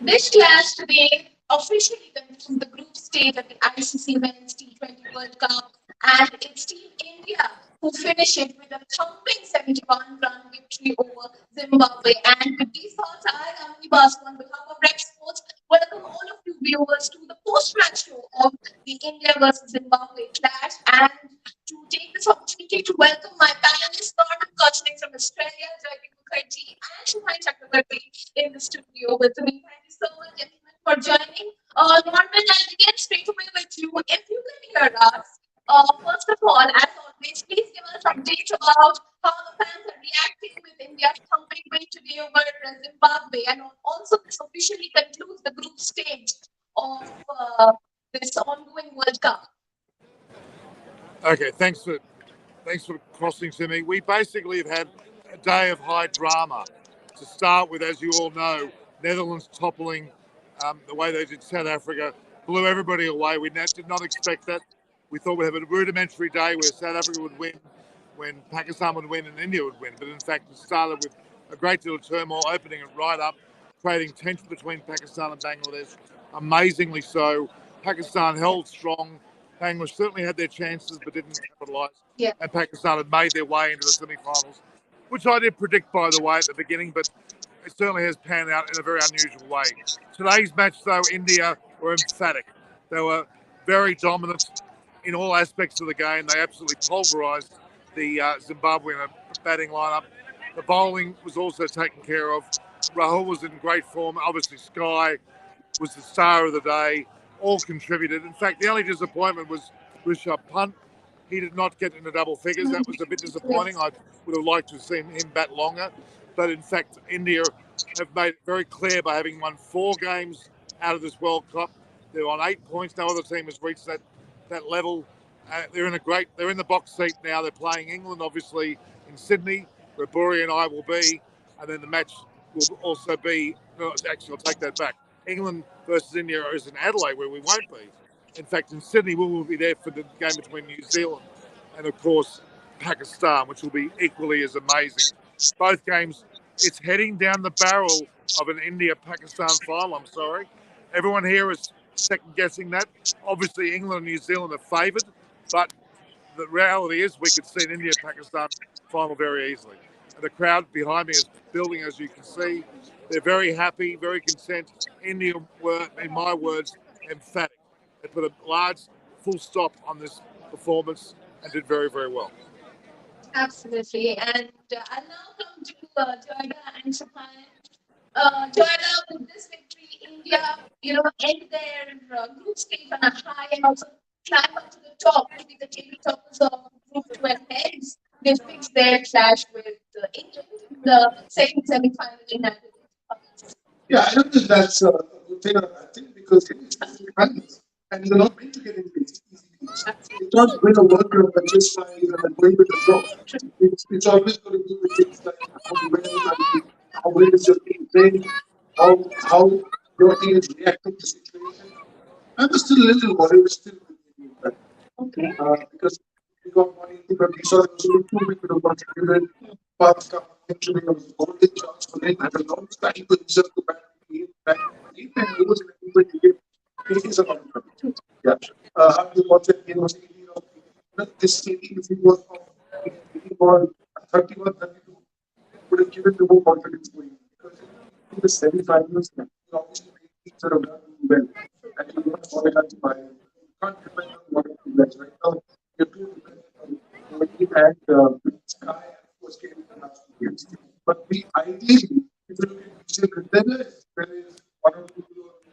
This clash today officially concludes the group stage of the ICC Men's T20 World Cup, and it's Team India who finish it with a thumping 71-run victory over Zimbabwe. And with these thoughts, I, Amni Basu, on behalf of Red Sports, welcome all of you viewers to the post-match show of the India versus Zimbabwe clash. And to take this opportunity to welcome my panelists, Norman Kochnik from Australia, Jaideep Mukherjee, and Shumai Chakrabarti in the studio with me. Thank you so much, gentlemen, for joining. Norman, I'll begin straight away with you. If you can hear us, first of all, as always, please give us updates about how the fans are reacting with India's thumping win today over Zimbabwe, and also this officially concludes the group stage of this ongoing World Cup. Okay, thanks for crossing to me. We basically have had a day of high drama. To start with, as you all know, Netherlands toppling the way they did South Africa blew everybody away. We did not expect that. We thought we'd have a rudimentary day where South Africa would win, when Pakistan would win and India would win. But in fact, it started with a great deal of turmoil, opening it right up, creating tension between Pakistan and Bangladesh. Amazingly so. Pakistan held strong. Bangladesh certainly had their chances but didn't capitalise. Yeah. And Pakistan had made their way into the semi-finals, which I did predict, by the way, at the beginning, but it certainly has panned out in a very unusual way. Today's match, though, India were emphatic. They were very dominant in all aspects of the game. They absolutely pulverised the Zimbabwean batting lineup. The bowling was also taken care of. Rahul was in great form. Obviously, Sky was the star of the day. All contributed. In fact, the only disappointment was Rishabh Pant. He did not get into double figures. That was a bit disappointing. I would have liked to have seen him bat longer. But in fact, India have made it very clear by having won 4 games out of this World Cup. They're on 8 points. No other team has reached that level. They're in the box seat now. They're playing England, obviously, in Sydney, where Buri and I will be. And then the match will also be, no, actually, I'll take that back. England versus India is in Adelaide, where we won't be. In fact, in Sydney, we will be there for the game between New Zealand and, of course, Pakistan, which will be equally as amazing. Both games, it's heading down the barrel of an India-Pakistan final, I'm sorry. Everyone here is second-guessing that. Obviously, England and New Zealand are favoured, but the reality is we could see an India-Pakistan final very easily. And the crowd behind me is building, as you can see. They're very happy, very content. India were, in my words, emphatic. They put a large full stop on this performance and did very, very well. Absolutely. And I'll now come to Joyda and Shahan. Joyda, with this victory, India, end their group stage on a high and also climb up to the top to be the table toppers of Group 12 heads. They fixed their clash with England in the second semi-final in Adelaide. Yeah, I don't think that's a good thing or a bad thing because it's finals and you're not meant to get into these easy games. You can't win a World Cup by just trying and going with the flow. It's always going to do with things like how well are you, how well is your team playing, how your team is reacting to situations. I'm still a little worried still with the impact. Okay. Because we got one easy, but we saw it was only 2 we could have contributed. Pakistan actually was a golden chance for him at a long time position to bat and he was in a good game. It is about it. Yeah. How do you watch it? He was 18 of this 18 if he was from 18 ball 31, 32 would have given the more confidence to him because in the semi-finals, he obviously made things sort of done well. And you don't fall it by you can't depend on what he does right now. You're too dependent on what he had Sky and of course came in the last 2 years. But we ideally, if you look at New Zealand, there is one or two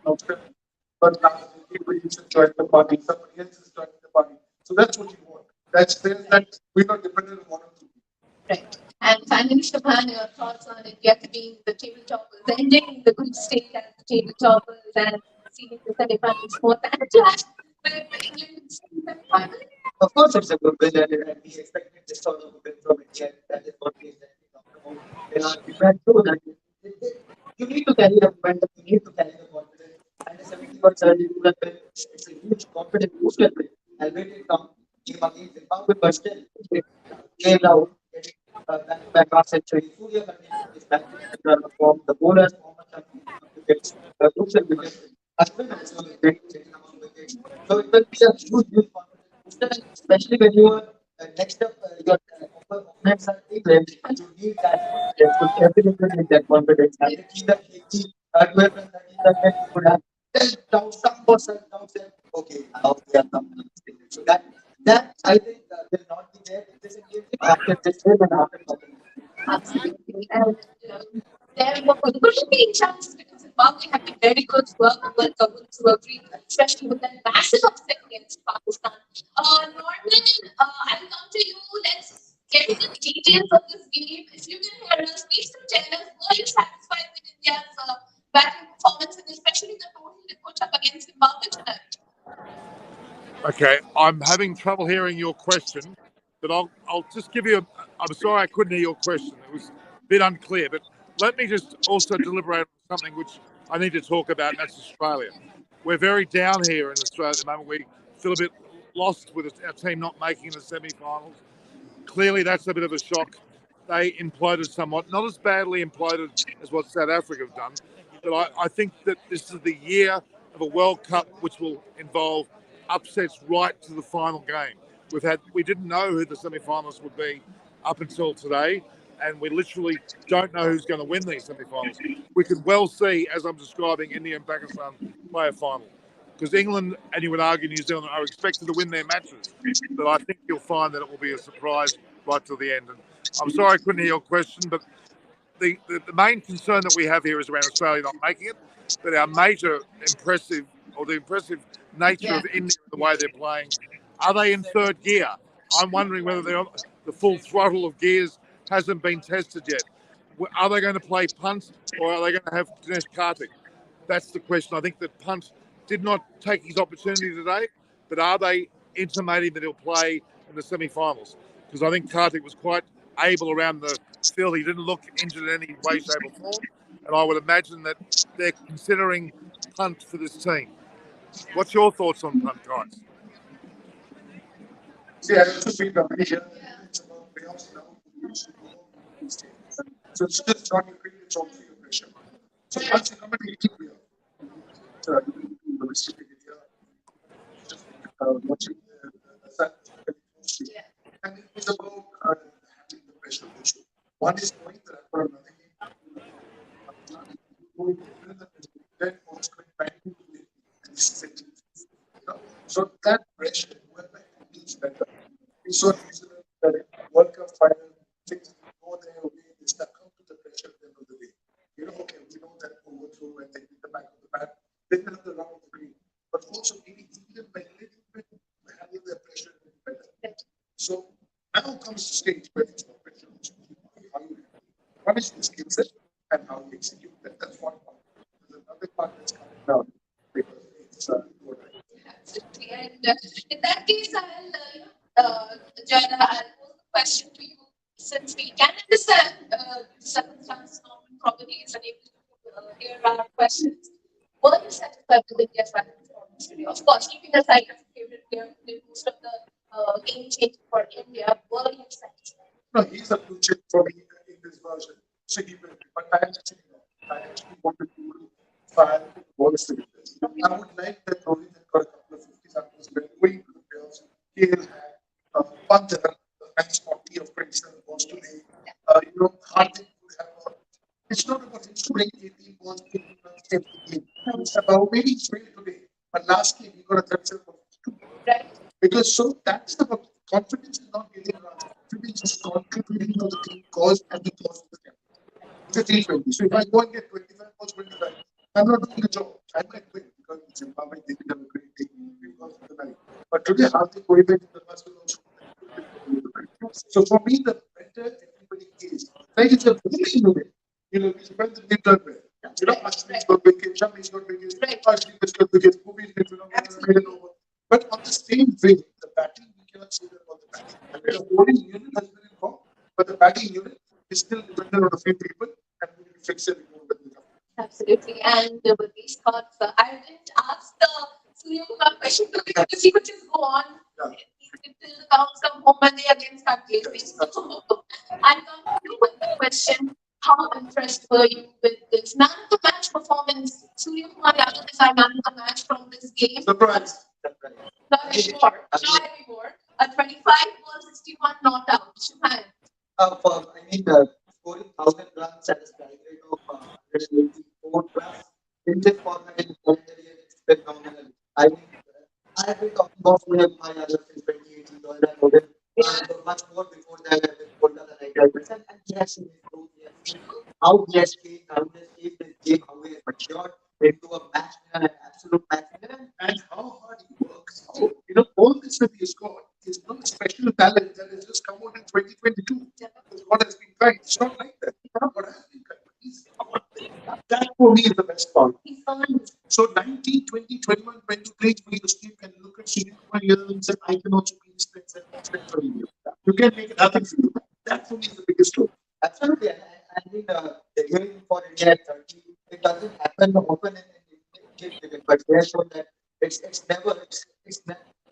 outstanding. But now everybody should join the party, somebody else is joining the party. So that's what you want. That's that we're not dependent on one or two. Right. And finally, Shubhan, your thoughts on India being the table toppers, ending the group stage as the table toppers and seeing the semi-finals for that clash with England in the semi-final? Of course, it's a good win, and we expected this sort of win from India. That is what we exactly talked about. We had shown that you need to carry the momentum, you need to carry the confidence. And the 71 72 run win, it's a huge confidence booster win. And when it comes, came against Zimbabwe, but still, it came out, getting back-to-back half century. Surya continued his back to form. The bowlers, Mohammad Shami, wickets. The groups will be different. Ashwin also is very getting among wickets. So it will be a huge confidence booster, especially when you are next up, your opponents are England. You need that confidence. So definitely need that confidence. And the key that 12 and 13 that you could have 10 down, some percent down, said, okay, now we are coming. So that I think will not be there in this engagement after this game and after talking. Absolutely. And there were could have been chances because Zimbabwe have been very good work to agree, especially with that massive upset against Pakistan. Norman, I'll come to you. Let's get the details of this game. If you can hear us, please do tell us, were you satisfied with India's batting performance and especially the total they put up against Zimbabwe tonight? Okay, I'm having trouble hearing your question, but I'll just give you. I'm sorry I couldn't hear your question. It was a bit unclear, but let me just also deliberate on something which I need to talk about, and that's Australia. We're very down here in Australia at the moment. We feel a bit lost with our team not making the semi-finals. Clearly, that's a bit of a shock. They imploded somewhat, not as badly imploded as what South Africa have done, but I think that this is the year of a World Cup which will involve upsets right to the final game. We didn't know who the semi-finalists would be up until today, and we literally don't know who's going to win these semi-finals. We could well see, as I'm describing, India and Pakistan play a final, because England and you would argue New Zealand are expected to win their matches, but I think you'll find that it will be a surprise right till the end. And I'm sorry I couldn't hear your question, but the main concern that we have here is around Australia not making it, but our major impressive, or the impressive nature of India, the way they're playing, are they in third gear? I'm wondering whether they're the full throttle of gears hasn't been tested yet. Are they going to play punt, or are they going to have Dinesh Karthik? That's the question. I think that Punt did not take his opportunity today, but are they intimating that he'll play in the semi-finals? Because I think Karthik was quite able around the field. He didn't look injured in any way, shape, or form. And I would imagine that they're considering Punt for this team. What's your thoughts on Punt, guys? See, I also feel company here. It's about playoffs now. So it's just not your cricket, it's also your pressure. So once you come at 80 player, so I think the domestic cricket here, just watching the sun very closely. And it's about having the pressure issue. One is knowing that I've got another game. Then also going back to the and this is it. So that pressure, whoever handles better, we saw New Zealand that in World Cup final, things go their way, they stuck out to the pressure at the end of the day. Okay, we know that overthrow and they hit the back of the bat, they will have the run of the green. But also, maybe England by a little bit handle their pressure a little better. So now comes the stage where it's not pressure. How you One is the skill set and how you execute that. That's one part. There's another part that's coming down because it's Absolutely. And in that case, Jayana, I'll pose the question to you. Since we can understand the circumstances, Norman probably is unable to hear our questions. Were you satisfied with India's batting performance today? Of course, keeping aside your favorite player who did most of the game changing for India, were you satisfied? No, he's a blue chip for me in this version. So he will, but I actually wanted to file works with this. I would like that Rohit had got a couple of 50 samples when going to the playoffs. He has had Pant a nice 40 of 27 balls today. Hardik would have it's not about him scoring 18 balls, 18 runs every game. It's about maybe he's made today. But last game he got a 37 ball. Right. Because so that's the confidence is not getting around. Confidence is contributing to the team cause and the cause of the game. It's a T20. So if I go and get 25 balls, 25, I'm not doing the job. I might win because Zimbabwe they did have a great team because of the night. But today, Hardik Kohli in the first will also. So for me, the better everybody is, like it's a bullying of it. We spend the mid third way. Ashwin's got wickets, Shami's got wickets, Ashwin's got wickets, Bhuvi's made it over. But on the same way, the batting, we cannot say that about the batting. The bowling unit has been informed, but the batting unit is still dependent on a few people, and we need to fix it. Absolutely. And with these thoughts, I didn't ask the Surya Kumar question because he could just go on until the cows come home and they again start gazing. I'll come to you with the question. How impressed were you with this man of the match performance? Surya Kumar Yadav is our man of the match from this game. Surprise. Not anymore. Not anymore. A 25 ball 61 not out. Shubhan. I mean, scoring 1,000 runs at a strike rate of 184 plus in this format in calendar year is phenomenal. I mean, I've been talking about Surya Kumar Yadav since 2018, and I know him much more before that with Kolkata Knight Riders, and he has seen his growth, he has seen how he has changed, how he has changed his game, how he has matured into a match winner, an absolute match winner. And how hard he works. How, all this that he's got is not special talent that has just come out in 2022. Because what has been kind. It's not like that. It's not what has been kind. He's hard. That for me is the best part. He's earned. So 19, 20, 21, when you play for your state and look at Surya Kumar Yadav and say, I can also be instance and instance for you. You can make it happen for you. That for me is the biggest story. Absolutely, and I mean, hearing for India at 30, it doesn't happen often in Indian cricket, but they have shown that it's never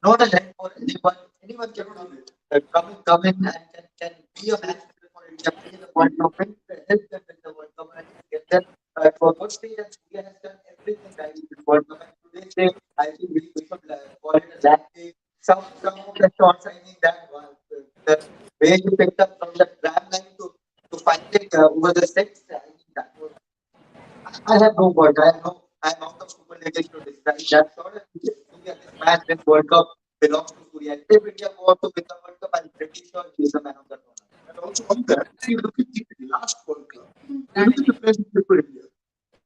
not an end for anyone. Anyone can do it. Come in and can be a match winner for India, play in the World Cup, and help them win the World Cup and get them to a good stage. And India has done everything right in the World Cup. And today's day, I think we should call it a bad day. Some of the shots, I mean, that one, the way you picked up from the tram line to find it over the six, I think that was. I have no words. I'm out of superlatives to describe that sort of India. This match, this World Cup belongs to Surya. If India wants to win the World Cup, I'm pretty sure he's the man of the tournament. And also on that, if you look at the last World Cup, you look at the players who play for India.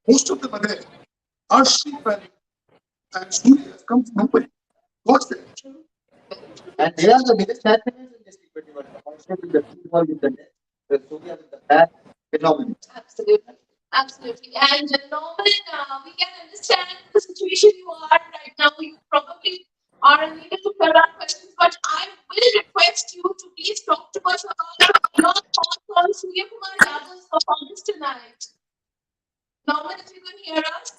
Most of them are there. Arshdeep and Surya have come from Mumbai. What's that? And they are the biggest champions in this T20 World Cup. Also with the team ball with the net, the Surya with the bat, phenomenal. Absolutely. Absolutely. And Norman, we can understand the situation you are right now. You probably are unable to fill out questions, but I will request you to please talk to us about your thoughts on Surya Kumar Yadav's performance tonight. Norman, if you can hear us.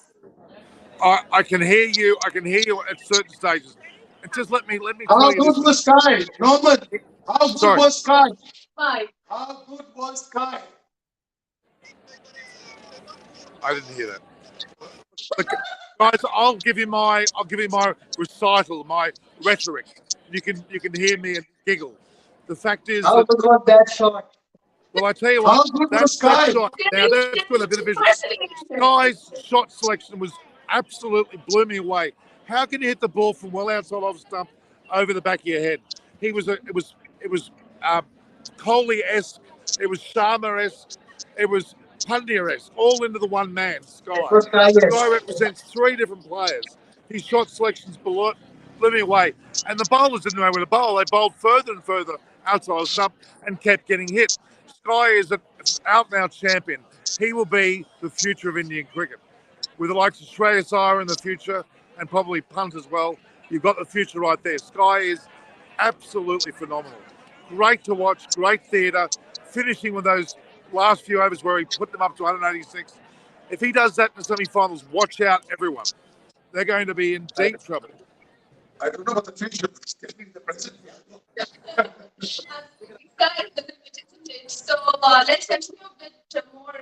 I can hear you. I can hear you at certain stages. And just let me How tell you good this. was Sky? Norman, how good Sorry. was Sky? Bye. How good was Sky? I didn't hear that. Look, guys, I'll give you my recital, my rhetoric. You can hear me and giggle. The fact is How that, good was that shot? well, I tell you How what, good was that Sky? shot. Now that's got a bit of vision. Sky's shot selection was absolutely blew me away. How can you hit the ball from well outside off stump over the back of your head? It was Kohli-esque, it was Sharma-esque, it was Pandya-esque, all into the one man, Sky. It was Sky, yes. Sky represents three different players. His shot selections blew me away. And the bowlers didn't know where to bowl. They bowled further and further outside the stump and kept getting hit. Sky is an out-and-out champion. He will be the future of Indian cricket. With the likes of Shreyas Iyer in the future and probably Punt as well, you've got the future right there. Sky is absolutely phenomenal. Great to watch, great theatre, finishing with those last few overs where he put them up to 186. If he does that in the semi-finals, watch out, everyone. They're going to be in deep trouble. I don't know what the future is. Tell me the present. So let's continue a bit more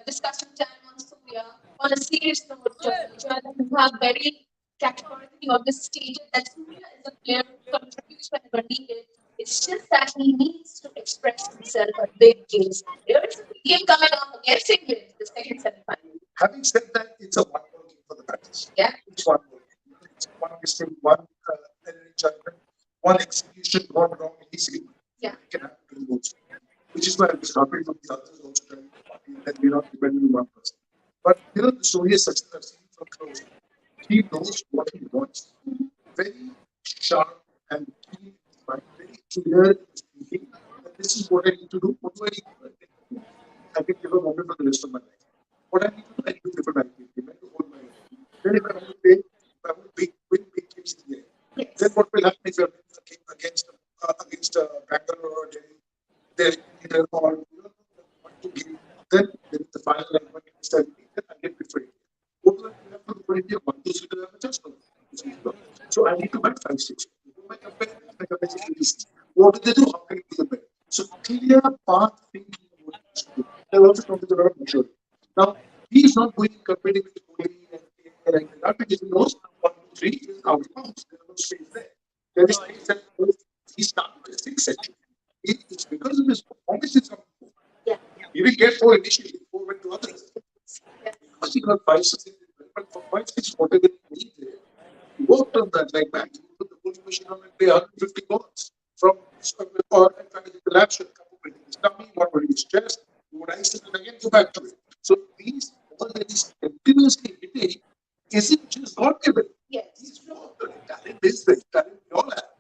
discussion time on Surya. On a serious note, you have very categorically on this stage that Surya is a player who contributes whenever needed. It's just that he needs to express himself at big games. There is a game coming up against England, the second semi-final. Having said that, it's a one-ball game for the batters. Yeah. It's one ball. It's one mistake, one error in judgment, one execution gone wrong easily. Yeah. It can happen to the both. Which is why I was happy from the others also trying to party that we're not depending on one person. But the story is such that I've seen from close. He knows what he wants. Very sharp and keen, very clear in his thinking. That this is what I need to do. What do I need to do? I can give a moment for the rest of my life. What I need to do, I need to prefer my game. I to hold my life. Then if I want to play, if I want to win big games in the game, then what will happen if you're against Bangalore or Delhi? They're either or one to game. Then the final and one is 70, then I get preferred. What do I have to do? India 1-2 0 have a chance for so I need to bat 5-6. My capacity is what do they do? How can I do the bet? So clear path thinking. There are also comes with a lot of maturity. Now, he is not going competing with Kohli and KKR like that because he knows 1, 2, 3 is out of bounds. There are no space there. There is space that he started with 6 centuries. It's because of his performance in some. He didn't get 4 initially, 4 went to others. Because he got 5, 6, but for 5, 6, whatever he needed, he worked on that like that. He put the push machine on and play 150 balls from or and try to get the lap shot, come over his tummy, one over his chest, he would ice it and again go back to it. So these all that is continuously hitting isn't just God given. Yes. He's worked on it. Talent is there, talent we all have.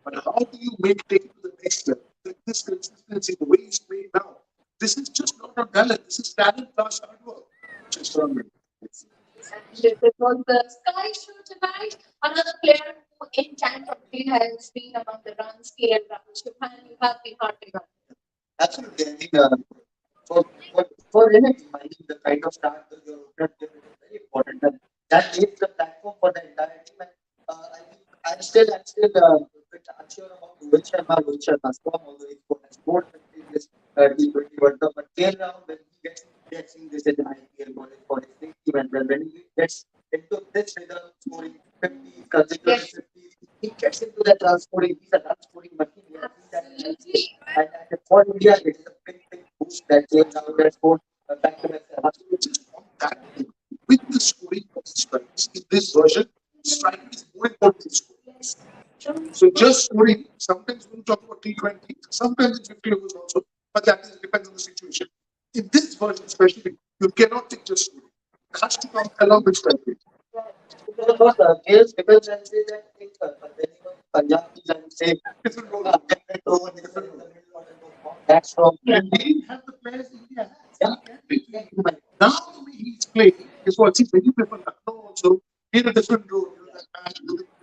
But how do you take it to the next level? This consistency, the way he's playing now, this is just not a talent. This is talent plus hard work. Just from it. And it was the Sky Show tonight. Another player who in time probably has been among the run scale runs. Japan, you have been harping on. Absolutely. I mean, for any team, I think the kind of start that your opponent gives is very important. And that lays the platform for the entire team. And I think I'm still a bit unsure about Rohit Sharma. Rohit Sharma's form, although he scored in previous T20 World Cup, but till now when he gets in this in IPL for his big team, and when he gets into this rhythm, scoring 50 consecutive 50, he gets into that run scoring. He's a run scoring machine. We have seen that in IPL. And for India, it is a big boost that James Harden scored back to back. Just on that, with the scoring of strikes in this version, striking is more important than scoring. So just scoring, sometimes when you talk about T20, sometimes it's 50 overs also, but that depends on the situation. In this version, especially, you cannot take just scoring. It has to come along with striking. Because of course, players people can say that if whenever Punjab is and say Different role. different over different in the middle order goes wrong, that's from And he had the players India has. He can be. Now the way he's playing is what see many people know also in a different role. You know, that match,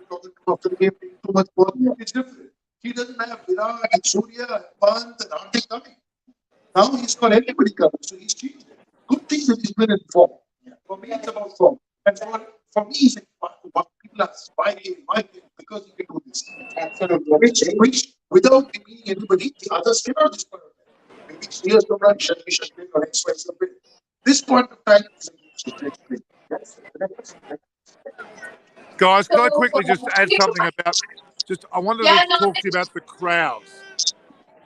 talking to after the game, playing too much ball. It's different. He doesn't have Virat and Surya and Pant and Hardik coming. Now he's got everybody coming, so he's changed it. Good thing that he's been in form. For me, it's about form. And for me, it's like, people ask, why him? Because he can do this. absolutely Which without meaning anybody, the others cannot this point of time. Maybe 3 years from now, we should play or X, Y, something. This point of time is a huge difference. Guys, can I So, quickly just add something about? I wanted yeah, to no, talk to you about the crowds.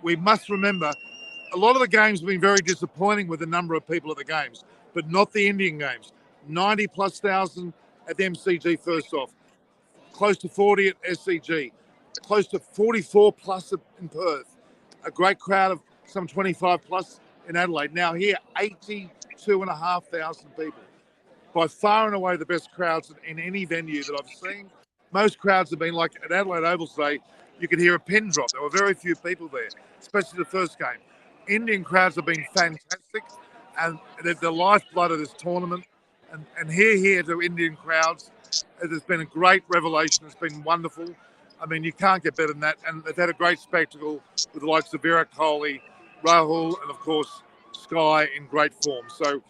We must remember a lot of the games have been very disappointing with the number of people at the games, but not the Indian games. 90 plus thousand at the MCG first off, close to 40 at SCG, close to 44 plus in Perth, a great crowd of some 25 plus in Adelaide. Now here, 82,500 people. By far and away the best crowds in any venue that I've seen. Most crowds have been like at Adelaide Oval today, you could hear a pin drop. There were very few people there, especially the first game. Indian crowds have been fantastic and they're the lifeblood of this tournament. And here to Indian crowds, it has been a great revelation. It's been wonderful. I mean, you can't get better than that. And they've had a great spectacle with the likes of Virat Kohli, Rahul, and of course, Sky in great form. So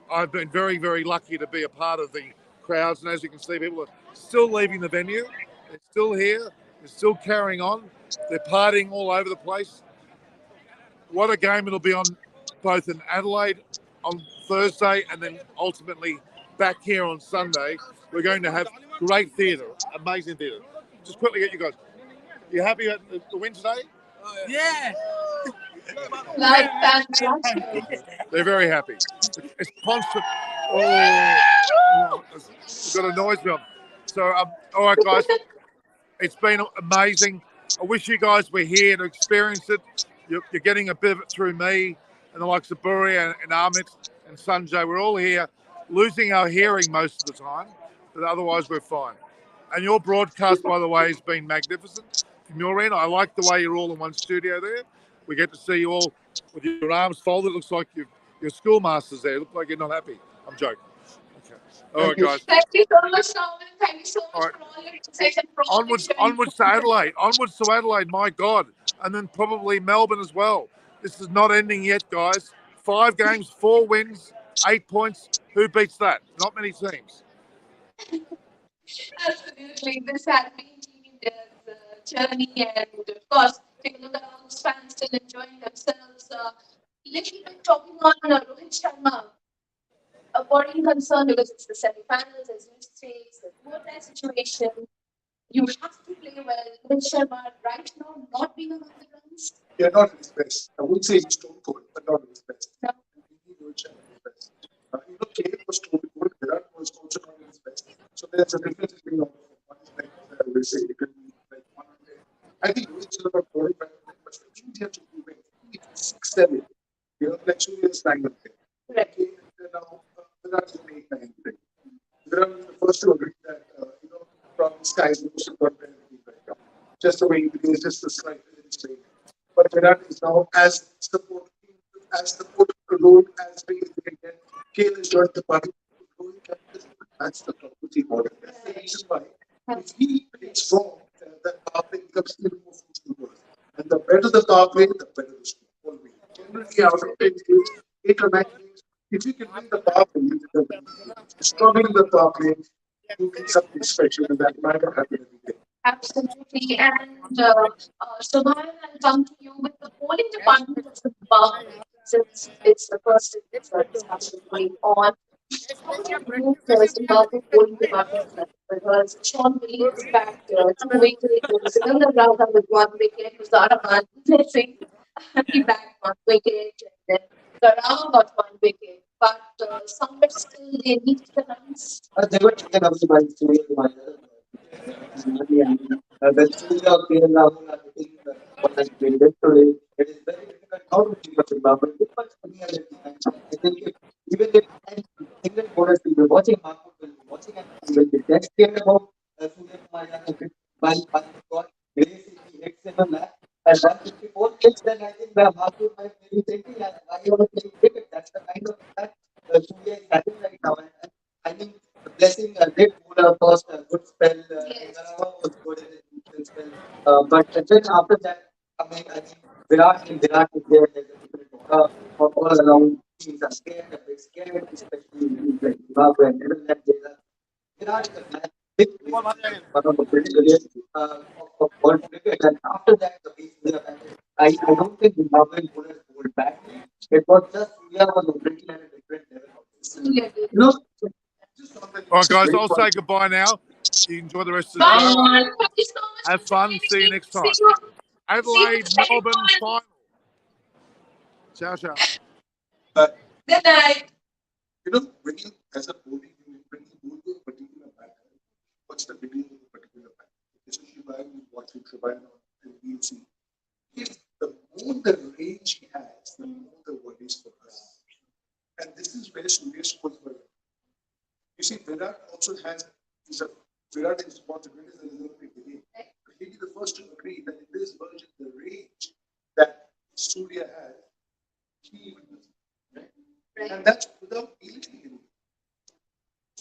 I've been very, very lucky to be a part of the crowds. And as you can see, people are still leaving the venue. They're still here. They're still carrying on. They're partying all over the place. What a game it'll be on both in Adelaide on Thursday and then ultimately back here on Sunday. We're going to have great theatre, amazing theatre. Just quickly get you guys. You happy at the win today? Yeah. like fantastic. They're very happy. It's constant. Oh, we've got a noise on. So, all right, guys, it's been amazing. I wish you guys were here to experience it. You're getting a bit of it through me and the likes of Buri and Amit and Sanjay. We're all here, losing our hearing most of the time, but otherwise we're fine. And your broadcast, by the way, has been magnificent. From your end, I like the way you're all in one studio there. We get to see you all with your arms folded. It looks like your schoolmasters there. Look like you're not happy. I'm joking. Okay. All right, guys. Thank you so much, Norman. Thank you so All much right. for all your insights and for all your Onwards to Adelaide. Onwards to Adelaide, my God. And then probably Melbourne as well. This is not ending yet, guys. 5 games, 4 wins, 8 points. Who beats that? Not many teams. Absolutely. This has been Team India's journey, and of course, take a look at all those fans still enjoying themselves. Little bit talking on Rohit Sharma, a worrying concern because it's the semi-finals, as you say, it's the poor tie situation. You have to play well. Rohit Sharma right now not being among the runs. They're not at his best. I would say he's stone cold, but not at his best. No. We need Rohit Sharma at his best. KL was stone cold, Virat was also not at his best. So there's a difference between all of them. One is like, I will say, it can be like 100. I think Rohit Sharma 45, but for India to do it, it was 6, 7. Like 2 years time. Right. Okay, and now Virat is an 8, 9 thing. Virat was the first to agree that, from the sky is the most important thing right now. Just the way it is, just the slight thing. But Virat is now as support role as big as they can get. KL has joined the party. That's the top of the order. That's the reason why if he plays strong, that power play becomes even more fruitful. And the better the power play, the better the score. Always. Generally, out of 10 games, 8 or 9 games, if you can win the power play, you can win. If you're struggling in the power play, you need something special, and that might not happen every day. Absolutely. And Shobhan, I'll come to you with the polling department of Zimbabwe, since it's the first discussion going on. How do you view the Zimbabwe polling department? Because Sean Willie is back 2 wickets, Sikandar Raja with 1 wicket, Muzaraman missing, he bagged 1 wicket, and then Garama got 1 wicket. But somewhere still they need the runs. They were taken away by Surya Kumar. When Surya or KL Rahul are hitting what has been did today, it is very difficult how to keep up Zimbabwe. But for me, I think even if and England bowlers will be watching, Mahmood will be watching, and he will be dead scared about Surya Kumar Yadav. While God grace if he hits in a lap at 154 hits, then I think the Mahmood might be thinking, why you are playing cricket? That's the kind of that Surya is having right now. And I think the blessing did pull a first good spell. Yes. Garava was good in his initial spell. But then after that, I mean, Virat is there. There's a different aura all around. Teams are scared, a bit scared, especially in teams like Zimbabwe and Netherlands. Virat is a man, big player, one of the best players of world cricket. And after that, the way Surya batted, I don't think Zimbabwean bowlers bowled badly. It was just Surya was operating at a different level. Surya did. You know, Just on the All right, guys, great I'll point. say goodbye now. You enjoy the rest of the Bye. show. Thank you so much Have for fun. joining See you me. next See time. you. Adelaide, See you Melbourne next time. final. Ciao, ciao. But Good night. when you as a bowling unit, when you bowl to a particular batter, what's the beginning of a particular batter? So Shibai is watching Shibai and we'll see. If the more the range he has, the more the worries for us. And this is where Surya scores well. You see, Virat also has is a Virat is responsibility as a result of the game. He'll be the first to agree that in this version, the range that Surya has, he will. Right. And that's without belittling him.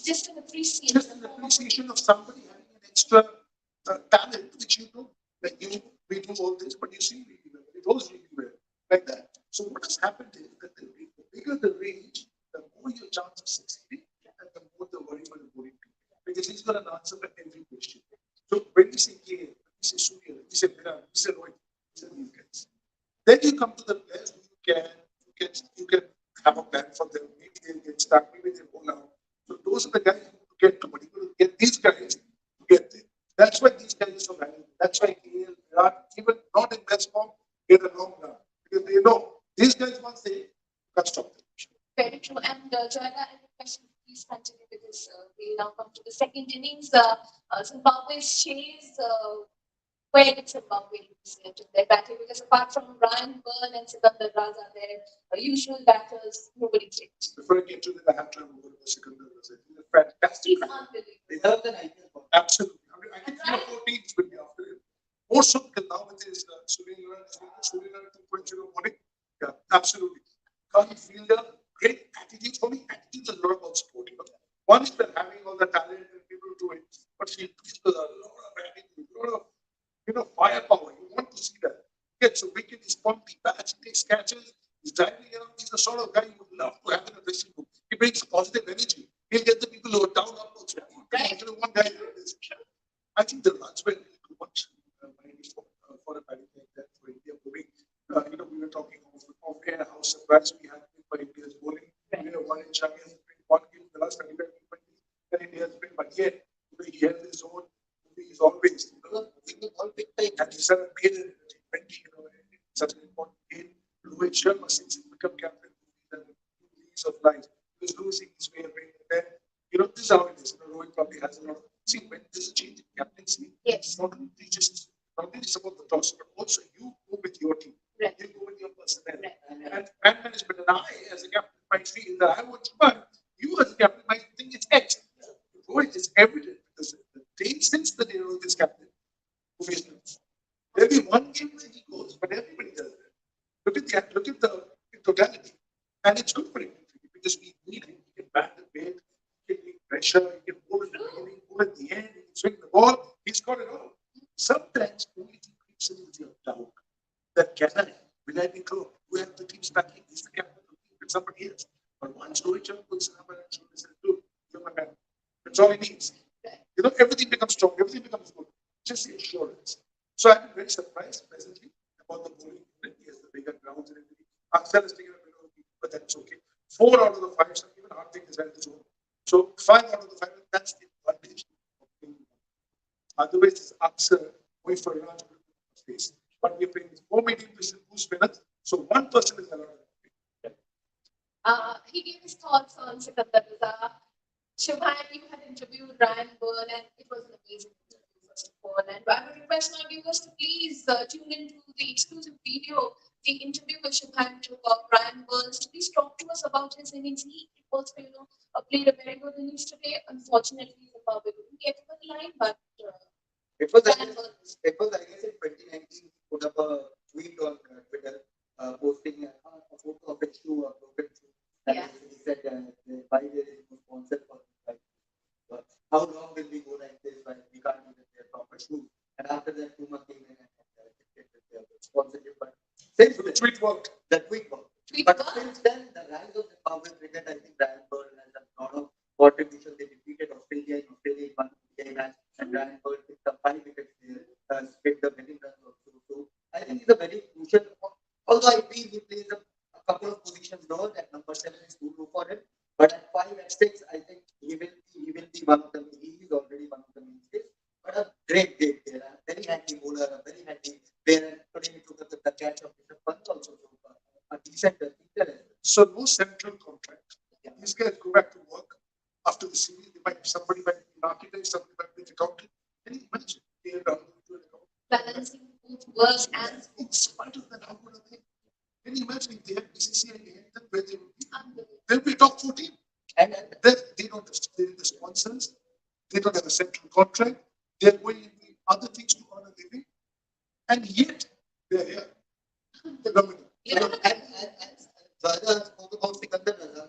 Just an appreciation. Just an appreciation of somebody having an extra talent, which you know, like we do all this, but you see really well, it goes really well, like that. So what has happened is that the bigger the range, the more your chance of succeeding, and the more the worry for the bowling team. Because he's got an answer for every question. So when we say KL, when we say Surya, when we say Virat, we say Rohit, these are these guys. Then you come to the players who you can have a plan for them. Maybe they'll get stuck, maybe they'll go out. So those are the guys who get to money. You get these guys to get there. That's why these guys are so valuable. That's why KL, Virat, even not in best form, get a long run. Because they know these guys once they can't stop them. Very true. And Joanna, any question, please continue because we now come to the second innings. Zimbabwe's chase. Where did Zimbabwe lose it in their batting? Because apart from Ryan Byrne and Sikandar Raza, their usual batters, nobody changed. Before I get to that, I have to remember what Sikandar was. He's a fantastic. He's player. unbelievable. deserve the IPL. Absolutely. I think 3 or 4 teams will be after him. More so because now with his Surya 2.0 morning. Yeah, absolutely. Current fielder, great attitude. For me, attitude is a lot about sport. One is that having all the talent and people do it, but he with a lot of attitude, a lot of firepower. You want to see that. Gets a wicket, he's pumping bats, takes catches, he's driving around. He's the sort of guy you would love to have in a dressing room. He brings positive energy. He'll get the people who are down upwards. One guy like this. I think the runs were too much for a batting like that for India moving. We were talking of air house and one in China has been one game in the last 25 T20 that India has been, but yet he held his own. He's always, winning all big time, and he's never made it in T20, such an important game. Rohit Sharma, since he's become captain, leagues of life, he was losing his way away. And then, this is how it is. Rohit probably has a lot of. See, when there's a change in captaincy, Yes. not only it's about the toss, but also you go with your team. Right. You go with your personnel. Right. And man management, and I, as a captain, might feel that I want Chuban. You, as a captain, might think it's X. Rohit is evident because the day since the day Rohit is captain, there'll be one game where he goes, but everybody does that. Look at the totality, and it's good for him because we need him. He can bat the weight, he can make pressure, he can hold at the beginning, hold at the end, he can swing the ball. He's got it all. Sometimes only he creeps in with your doubt that can I, will I be close? Who have the team's backing? He's the captain of the team with somebody else. But once Rohit Sharma puts the number and shoulders and do, you're my man. That's all he needs. Everything becomes strong, everything becomes good. Just the assurance. So I've been very surprised presently about the bowling unit. He has the bigger grounds and everything. Axel is taking a bit of, but that's okay. 4 out of the 5, so even Hardik is at his own. So 5 out of the 5, that's the advantage. Otherwise, it's Axel going for a large space. But we're playing 4 medium pieces, 2 spinners, so 1 person is allowed. He gave his thoughts on Sikandar Raza. Shubhan, you had interviewed Ryan Byrne, and it was an amazing interview, first of all. And I would request my viewers to please tune into the exclusive video, the interview with Shubhan took of Ryan Byrne. So please talk to us about his innings. He also, played a very good innings today. Unfortunately, Zimbabwe couldn't get to the line, but It was, Ryan Byrne. I guess, in 2019, he put up a tweet on Twitter, posting a photo of his shoe, a broken shoe. And Yeah. he said, why there is no sponsor for this bike? How long will we go like this? We can't even wear proper shoes. And after that, Puma came in and sponsorship. But since So the tweet worked. that tweet worked. Tweet But worked. since then, the rise of the Zimbabwe cricket, I think Ryan Byrne has done a lot of contribution. They defeated Australia in one day match, and Ryan Byrne picked up 5 wickets there, picked the winning runs also. So I think he's a very crucial. Although I feel he plays a couple of positions lower, at number 7 is too low for him. But at 5 and 6, I think he will be one of the. He is already one of the mainstays. But a great player, a very handy bowler, a very handy player. Today he took up the catch of Mr. Pant also. So a decent fielder. So no central contract. Yeah. These guys go back to work after the series. Somebody might be an architect, somebody might be an accountant. Can you imagine? They are down to an accountant. Balancing both work and In spite of that, how good are they? Can you imagine if they had ICC and they had them where they would be? unbelievable. They'll be top 14. And They don't have the sponsors. They don't have a central contract. They're going into other things to earn a living. And yet, they're here. The government. Zaida spoke about Sikandar Raza.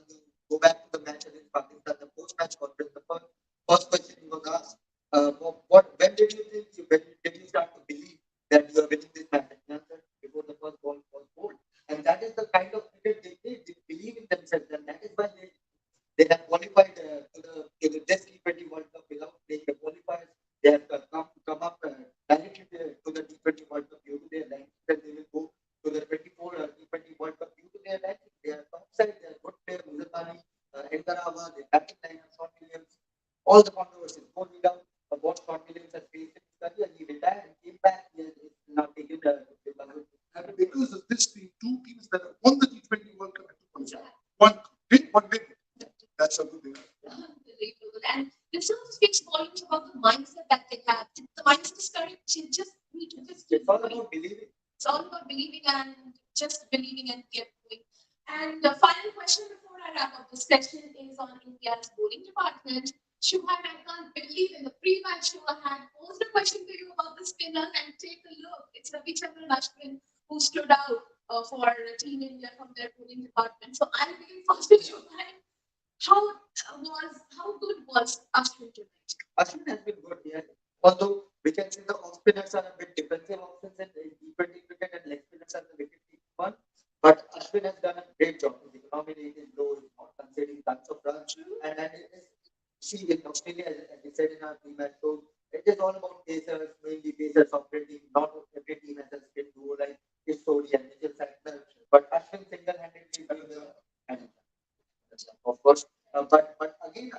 Go back to the match against Pakistan, the post-match conference. The first question he was asked, when did you think, when did you start to believe that you are winning this match? And he answered, before the first ball was bowled. And that is the kind of cricket they play. They believe in themselves, and that is why they have qualified to the Test T20 World Cup without playing the qualifiers. They have come up directly to the T20 World Cup due to their ranking. Then they will go to the 24 T20 World Cup due to their ranking. They are topside. They are good player. Muzafani, Enkarava, their batting lineup, Sean Williams, all the controversies. Go read out what Sean Williams has faced in his career. He retired and came back. He has now taken the. And because of this, the 2 teams that have won the T20 World Cup, one big, one big. That's a good thing. Unbelievable. And this also speaks volumes about the mindset that they have. The mindset is correct. You just need to just keep It's all going. about believing. It's all about believing and just believing and keep going. And the final question before I wrap up this session is on India's bowling department. Shubhan, I can't believe in the pre-match show I had posed a question to you about the spinner, and take a look. It's Ravichandran Ashwin who stood out for Team India from their bowling department. So I'll begin first with Shubhan. How good was Ashwin tonight? Ashwin has been good here. Although we can say the off spinners are a bit defensive options in T20 cricket, and leg spinners are the wicket keeping one. But Ashwin has done a great job. His economy rate is low, he's not conceding tons of runs. And it is, see, in Australia, as we said in our pre-match show, it is all about pacers, mainly pacers operating. Not every team has a spin duo like Sodi and Mitchell Santner. But Ashwin single-handedly does the. of course. But again,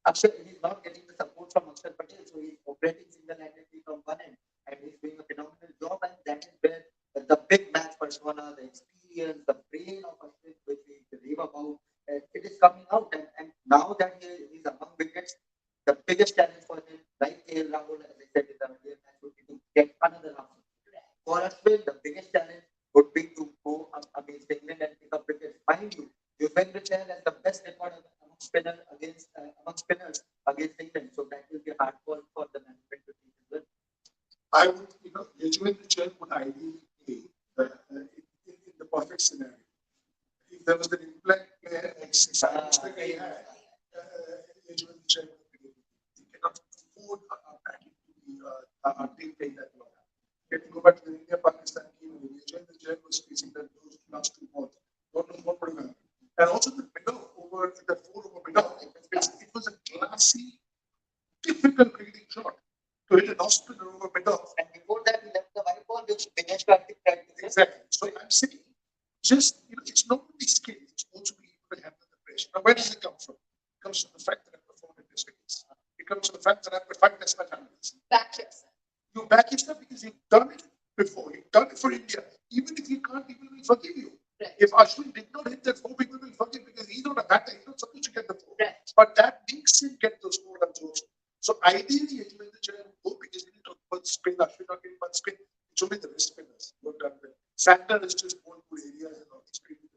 Akshay is not getting the support from Akshay Patel, so he's operating single-handedly from one end, and he's doing a phenomenal job. And that is where the big match persona, the experience, the brain of Akshay, which we rave about, it is coming out. And now that he's among wickets, the biggest challenge for him, like KL Rahul, as I said in the earlier match, would be to get another half century. For Ashwin, the biggest challenge would be to go up against England and pick up wickets. Mind you, Yuzvendra Chahal has the best record among among spinners against England, so that will be a hard call for the management to take as well. I would, Yajman the chair would ideally play in the perfect scenario. If there was an implant player X, which they had, Yajman the chair would be able to. He cannot afford a package to be a team playing that long. If you go back to the India Pakistan game, Yajman the chair was facing those last two balls. Don't know what would have happened. And also the middle over the four over middle, it was a classy, difficult cricketing shot to hit an off spinner over middle. And before that, he left the white ball, which Dinesh Karthik tried to hit. Exactly. So I'm saying, just it's not only skill, it's also being able to handle the pressure. Now, where does it come from? It comes from the fact that I performed in this case. It comes from the fact that I performed as much analysis. Back yourself. You back yourself because you've done it before. You've done it for India. Even if you can't, people will forgive you. Right. If Ashwin did not hit that four, people will forgive because he's not a batter. He's not supposed to get the four. Right. But that makes him get those four runs also. So ideally, Yajman the chair would go because we need to talk about spin. Ashwin not getting much spin. It's only the wrist spinners who have done well. Sander is just going good areas and all these people.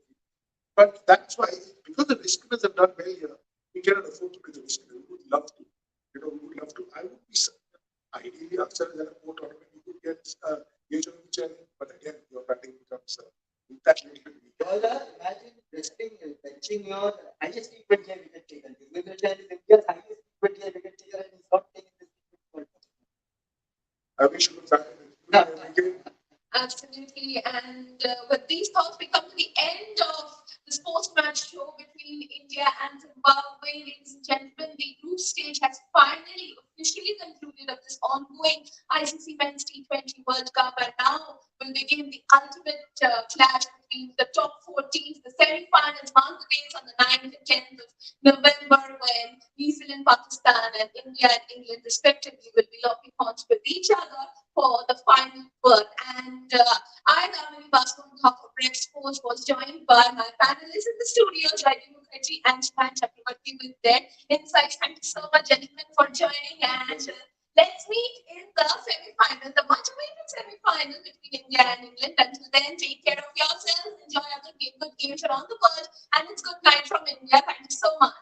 But that's why, because the wrist spinners have done well here, we cannot afford to play the wrist spinners. We would love to. We would love to. I would be ideally after that more tournament, you could get Yajman the chair, but again, your batting becomes that little bit weak. Imagine benching your highest T20 wicket taker. Yuzvendra Chahal is India's highest T20 wicket taker, and he's not taking this World Cup. I wish you could Absolutely. And with these thoughts, we come to the end of the sports match show between India and Zimbabwe. Ladies and gentlemen, the group stage has finally officially concluded of this ongoing ICC Men's T20 World Cup. And now will begin the ultimate clash between the top four teams. The semi-finals mark the dates on the 9th and 10th of November when New Zealand, Pakistan, and India and England respectively will be locking horns with each other for the final berth. And I, Damini Basu, on behalf of Red Sports, was joined by my panelists in the studios, Rajiv Mukherjee and Shivan Chakrabarti with their insights. Thank you so much, gentlemen, for joining. And let's meet in the semi-final, the much-awaited semi-final between India and England. Until then, take care of yourselves, enjoy other good games around the world, and it's good night from India. Thank you so much.